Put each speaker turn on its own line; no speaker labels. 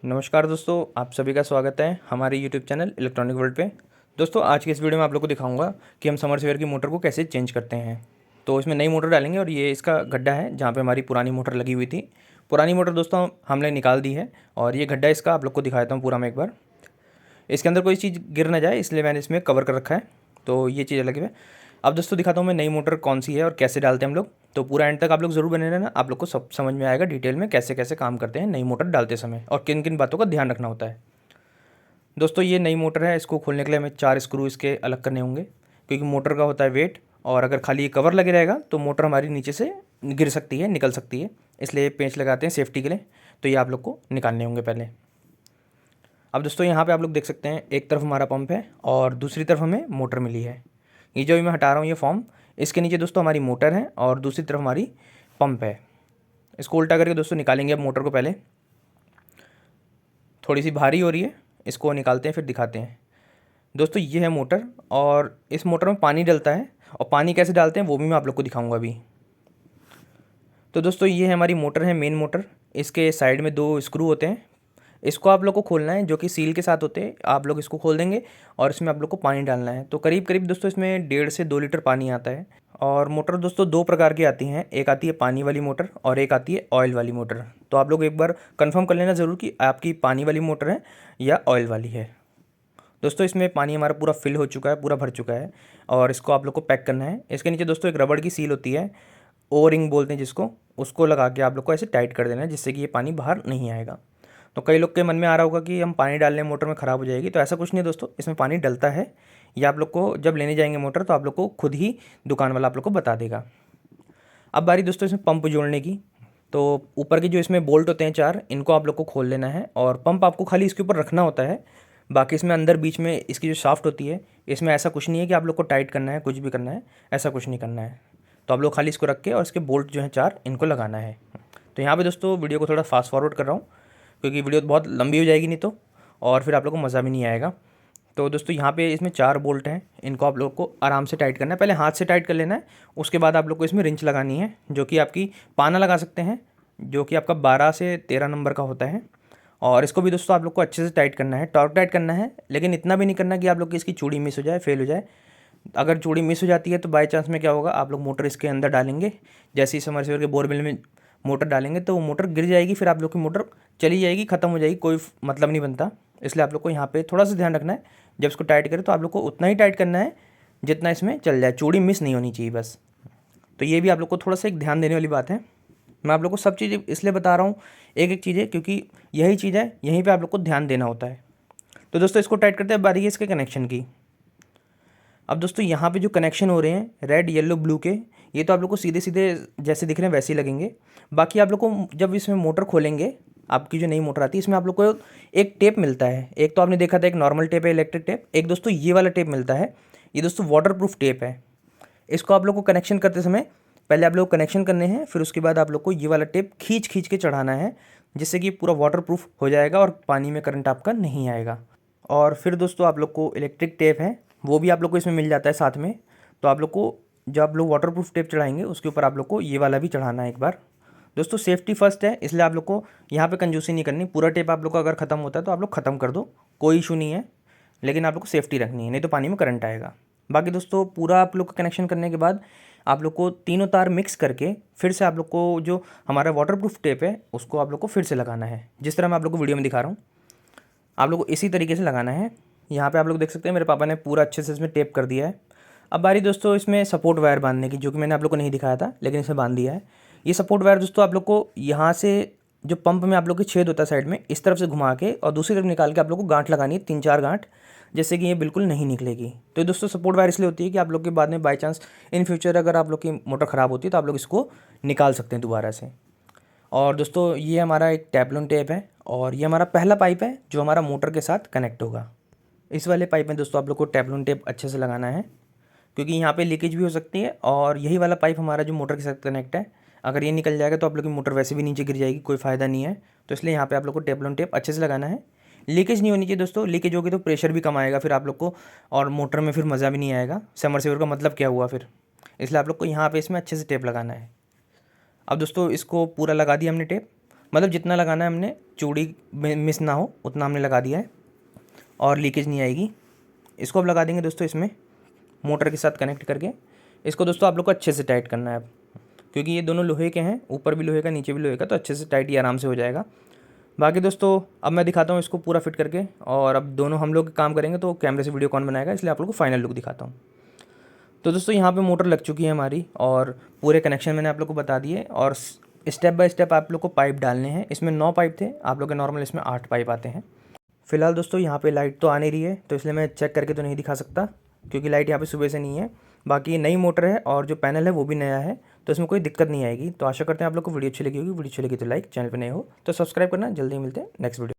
नमस्कार दोस्तों, आप सभी का स्वागत है हमारे यूट्यूब चैनल इलेक्ट्रॉनिक वर्ल्ड पे। दोस्तों, आज के इस वीडियो में आप लोग को दिखाऊंगा कि हम समरसेवर की मोटर को कैसे चेंज करते हैं। तो इसमें नई मोटर डालेंगे और ये इसका गड्ढा है जहाँ पे हमारी पुरानी मोटर लगी हुई थी। पुरानी मोटर दोस्तों हमने निकाल दी है और ये गड्ढा इसका आप लोग को दिखा देता हूँ पूरा मैं एक बार। इसके अंदर कोई चीज़ गिर ना जाए इसलिए मैंने इसमें कवर कर रखा है, तो ये चीज़ अलग है। अब दोस्तों दिखाता हूँ मैं नई मोटर कौन सी है और कैसे डालते हैं हम लोग। तो पूरा एंड तक आप लोग ज़रूर बने रहना, आप लोग को सब समझ में आएगा डिटेल में कैसे कैसे काम करते हैं नई मोटर डालते समय और किन किन बातों का ध्यान रखना होता है। दोस्तों ये नई मोटर है, इसको खोलने के लिए हमें 4 स्क्रू इसके अलग करने होंगे, क्योंकि मोटर का होता है वेट और अगर खाली ये कवर लगे रहेगा तो मोटर हमारी नीचे से गिर सकती है, निकल सकती है। इसलिए पेंच लगाते हैं सेफ्टी के लिए। तो ये आप लोग को निकालने होंगे पहले। अब दोस्तों यहाँ पे आप लोग देख सकते हैं एक तरफ हमारा पंप है और दूसरी तरफ हमें मोटर मिली है। ये जो मैं हटा रहा हूँ ये फॉर्म, इसके नीचे दोस्तों हमारी मोटर है और दूसरी तरफ हमारी पंप है। इसको उल्टा करके दोस्तों निकालेंगे अब मोटर को। पहले थोड़ी सी भारी हो रही है, इसको निकालते हैं फिर दिखाते हैं। दोस्तों ये है मोटर और इस मोटर में पानी डलता है और पानी कैसे डालते हैं वो भी मैं आप लोग को दिखाऊंगा अभी। तो दोस्तों ये है हमारी मोटर है, मेन मोटर। इसके साइड में 2 स्क्रू होते हैं, इसको आप लोग को खोलना है जो कि सील के साथ होते हैं। आप लोग इसको खोल देंगे और इसमें आप लोग को पानी डालना है। तो करीब करीब दोस्तों इसमें 1.5 से 2 लीटर पानी आता है। और मोटर दोस्तों 2 प्रकार की आती हैं, एक आती है पानी वाली मोटर और एक आती है ऑयल वाली मोटर। तो आप लोग एक बार कंफर्म कर लेना ज़रूर कि आपकी पानी वाली मोटर है या ऑयल वाली है। दोस्तों इसमें पानी हमारा पूरा फिल हो चुका है, पूरा भर चुका है और इसको आप लोग को पैक करना है। इसके नीचे दोस्तों एक रबड़ की सील होती है, ओ रिंग बोलते हैं जिसको, उसको लगा के आप लोग को ऐसे टाइट कर देना है जिससे कि ये पानी बाहर नहीं आएगा। तो कई लोग के मन में आ रहा होगा कि हम पानी डाल लें मोटर में ख़राब हो जाएगी, तो ऐसा कुछ नहीं दोस्तों, इसमें पानी डलता है। ये आप लोग को जब लेने जाएंगे मोटर तो आप लोग को खुद ही दुकान वाला आप लोग को बता देगा। अब बारी दोस्तों इसमें पंप जोड़ने की। तो ऊपर के जो इसमें बोल्ट होते हैं 4, इनको आप लोग को खोल लेना है और पंप आपको खाली इसके ऊपर रखना होता है। बाकी इसमें अंदर बीच में इसकी जो शाफ्ट होती है, इसमें ऐसा कुछ नहीं है कि आप लोग को टाइट करना है, कुछ भी करना है, ऐसा कुछ नहीं करना है। तो आप लोग खाली इसको रख के और इसके बोल्ट जो हैं 4, इनको लगाना है। तो यहाँ पे दोस्तों वीडियो को थोड़ा फास्ट फॉरवर्ड कर रहा हूँ क्योंकि वीडियो बहुत लंबी हो जाएगी नहीं तो, और फिर आप लोग को मज़ा भी नहीं आएगा। तो दोस्तों यहाँ पे इसमें 4 बोल्ट हैं, इनको आप लोग को आराम से टाइट करना है। पहले हाथ से टाइट कर लेना है, उसके बाद आप लोग को इसमें रिंच लगानी है जो कि आपकी पाना लगा सकते हैं, जो कि आपका 12 से 13 नंबर का होता है। और इसको भी दोस्तों आप लोग को अच्छे से टाइट करना है, टॉर्क टाइट करना है, लेकिन इतना भी नहीं करना कि आप लोग की इसकी चूड़ी मिस हो जाए, फेल हो जाए। अगर चूड़ी मिस हो जाती है तो बाई चांस में क्या होगा, आप लोग मोटर इसके अंदर डालेंगे, जैसे ही समरसेवर के बोरवेल में मोटर डालेंगे तो वो मोटर गिर जाएगी, फिर आप लोग की मोटर चली जाएगी, ख़त्म हो जाएगी, कोई मतलब नहीं बनता। इसलिए आप लोग को यहाँ पे थोड़ा सा ध्यान रखना है। जब इसको टाइट करें तो आप लोग को उतना ही टाइट करना है जितना इसमें चल जाए, चूड़ी मिस नहीं होनी चाहिए बस। तो ये भी आप लोग को थोड़ा सा एक ध्यान देने वाली बात है। मैं आप लोग को सब चीज़ इसलिए बता रहा हूँ एक एक चीज़ें, क्योंकि यही चीज़ है, यहीं पे आप लोग को ध्यान देना होता है। तो दोस्तों इसको टाइट करते हैं, बारी है इसके कनेक्शन की। अब दोस्तों यहाँ पे जो कनेक्शन हो रहे हैं रेड येलो ब्लू के, ये तो आप लोग को सीधे सीधे जैसे दिख रहे हैं वैसे ही लगेंगे। बाकी आप लोग को जब इसमें मोटर खोलेंगे, आपकी जो नई मोटर आती है इसमें आप लोग को एक टेप मिलता है। एक तो आपने देखा था एक नॉर्मल टेप है, इलेक्ट्रिक टेप, एक दोस्तों ये वाला टेप मिलता है। ये दोस्तों वाटर प्रूफ टेप है। इसको आप लोग को कनेक्शन करते समय पहले आप लोग कनेक्शन करने हैं, फिर उसके बाद आप लोग को ये वाला टेप खींच खींच के चढ़ाना है, जिससे कि पूरा वाटर प्रूफ हो जाएगा और पानी में करंट आपका नहीं आएगा। और फिर दोस्तों आप लोग को इलेक्ट्रिक टेप है, वो भी आप लोग को इसमें मिल जाता है साथ में। तो आप लोग को जब आप लोग वाटर प्रूफ टेप चढ़ाएंगे उसके ऊपर आप लोग को ये वाला भी चढ़ाना है एक बार। दोस्तों सेफ्टी फर्स्ट है, इसलिए आप लोग को यहाँ पे कंजूसी नहीं करनी। पूरा टेप आप लोग का अगर ख़त्म होता है तो आप लोग ख़त्म कर दो, कोई इशू नहीं है, लेकिन आप लोग को सेफ्टी रखनी है, नहीं तो पानी में करंट आएगा। बाकी दोस्तों पूरा आप लोग का कनेक्शन करने के बाद आप लोग को तीनों तार मिक्स करके फिर से आप लोग को जो हमारा वाटर प्रूफ टेप है उसको आप लोग को फिर से लगाना है, जिस तरह मैं आप लोग को वीडियो में दिखा रहा हूँ। आप लोग को इसी तरीके से लगाना है। यहाँ पे आप लोग देख सकते हैं मेरे पापा ने पूरा अच्छे से इसमें टेप कर दिया है। अब बारी दोस्तों इसमें सपोर्ट वायर बांधने की, जो कि मैंने आप लोग को नहीं दिखाया था लेकिन इसमें बांध दिया है। ये सपोर्ट वायर दोस्तों आप लोग को यहाँ से जो पंप में आप लोग के छेद होता है साइड में, इस तरफ से घुमा के और दूसरी तरफ निकाल के आप लोग को गांठ लगानी है, 3-4 गांठ, जैसे कि ये बिल्कुल नहीं निकलेगी। तो दोस्तों सपोर्ट वायर इसलिए होती है कि आप लोग के बाद में बाई चांस इन फ्यूचर अगर आप लोग की मोटर ख़राब होती है तो आप लोग इसको निकाल सकते हैं दोबारा से। और दोस्तों ये हमारा एक टेफ्लॉन टेप है और ये हमारा पहला पाइप है जो हमारा मोटर के साथ कनेक्ट होगा। इस वाले पाइप में दोस्तों आप लोग को टेफ्लॉन टेप अच्छे से लगाना है, क्योंकि यहाँ पे लीकेज भी हो सकती है। और यही वाला पाइप हमारा जो मोटर के साथ कनेक्ट है, अगर ये निकल जाएगा तो आप लोग की मोटर वैसे भी नीचे गिर जाएगी, कोई फ़ायदा नहीं है। तो इसलिए यहाँ पे आप लोग को टेफ्लॉन टेप अच्छे से लगाना है। लीकेज नहीं होनी चाहिए दोस्तों, लीकेज होगी तो प्रेशर भी कम आएगा फिर आप लोग को, और मोटर में फिर मज़ा भी नहीं आएगा। समरसेवर का मतलब क्या हुआ फिर, इसलिए आप लोग को यहाँ पे इसमें अच्छे से टेप लगाना है। अब दोस्तों इसको पूरा लगा दिया हमने टेप। मतलब जितना लगाना है हमने, चूड़ी मिस ना हो उतना हमने लगा दिया है और लीकेज नहीं आएगी। इसको अब लगा देंगे दोस्तों इसमें मोटर के साथ कनेक्ट करके। इसको दोस्तों आप लोग को अच्छे से टाइट करना है अब, क्योंकि ये दोनों लोहे के हैं, ऊपर भी लोहे का नीचे भी लोहे का, तो अच्छे से टाइट ही आराम से हो जाएगा। बाकी दोस्तों अब मैं दिखाता हूँ इसको पूरा फिट करके, और अब दोनों हम लोग काम करेंगे तो कैमरे से वीडियो कौन बनाएगा, इसलिए आप लोग को फाइनल लुक दिखाता हूँ। तो दोस्तों यहाँ पे मोटर लग चुकी है हमारी और पूरे कनेक्शन मैंने आप लोग को बता दिए, और स्टेप बाय स्टेप आप लोग को पाइप डालने हैं। इसमें 9 पाइप थे, आप लोग के नॉर्मल इसमें 8 पाइप आते हैं। फिलहाल दोस्तों यहाँ पे लाइट तो आ नहीं रही है, तो इसलिए मैं चेक करके तो नहीं दिखा सकता, क्योंकि लाइट यहाँ पे सुबह से नहीं है। बाकी नई मोटर है और जो पैनल है वो भी नया है, तो इसमें कोई दिक्कत नहीं आएगी। तो आशा करते हैं आप लोग को वीडियो अच्छी लगी होगी। वीडियो अच्छी लगी तो लाइक, चैनल पर नए हो तो सब्सक्राइब करना। जल्दी मिलते हैं नेक्स्ट वीडियो।